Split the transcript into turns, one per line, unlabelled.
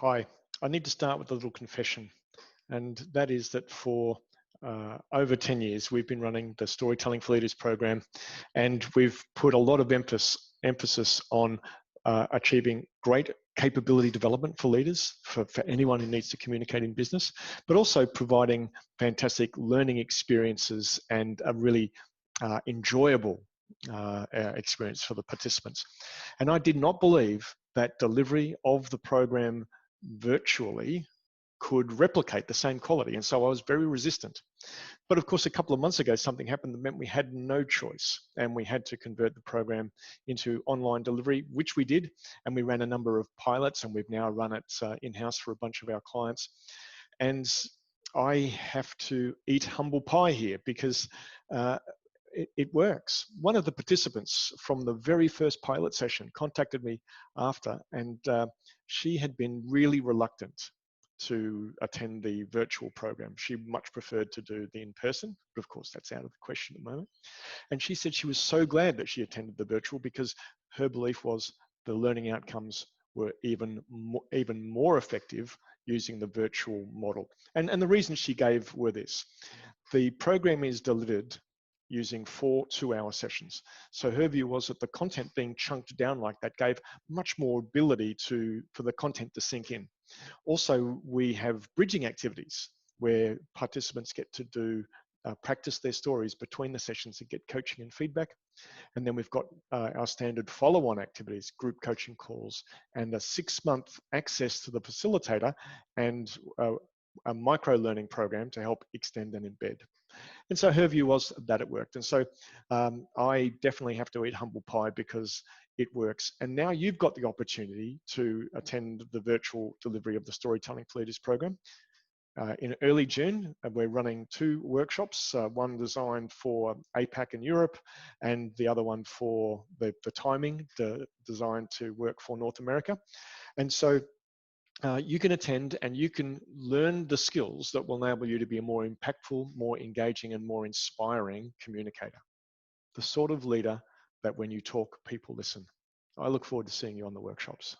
Hi, I need to start with a little confession, and that is that for over 10 years, we've been running the Storytelling for Leaders program, and we've put a lot of emphasis on achieving great capability development for leaders, for anyone who needs to communicate in business, but also providing fantastic learning experiences and a really enjoyable experience for the participants. And I did not believe that delivery of the program virtually could replicate the same quality. And so I was very resistant. But of course, a couple of months ago, something happened that meant we had no choice, and we had to convert the program into online delivery, which we did. And we ran a number of pilots, and we've now run it in-house for a bunch of our clients. And I have to eat humble pie here because it works. One of the participants from the very first pilot session contacted me after, and she had been really reluctant to attend the virtual program. She much preferred to do the in-person, but of course that's out of the question at the moment. And she said she was so glad that she attended the virtual because her belief was the learning outcomes were even more effective using the virtual model. And the reasons she gave were this. The program is delivered using 4 two-hour sessions. So her view was that the content being chunked down like that gave much more ability for the content to sink in. Also, we have bridging activities where participants get to do practice their stories between the sessions and get coaching and feedback. And then we've got our standard follow-on activities, group coaching calls, and a 6-month access to the facilitator and a micro-learning program to help extend and embed. And so her view was that it worked. And so I definitely have to eat humble pie because it works. And now you've got the opportunity to attend the virtual delivery of the Storytelling for Leaders program. In early June, we're running 2 workshops, one designed for APAC and Europe, and the other one for the timing, designed to work for North America. And so you can attend and you can learn the skills that will enable you to be a more impactful, more engaging, and more inspiring communicator. The sort of leader that when you talk, people listen. I look forward to seeing you on the workshops.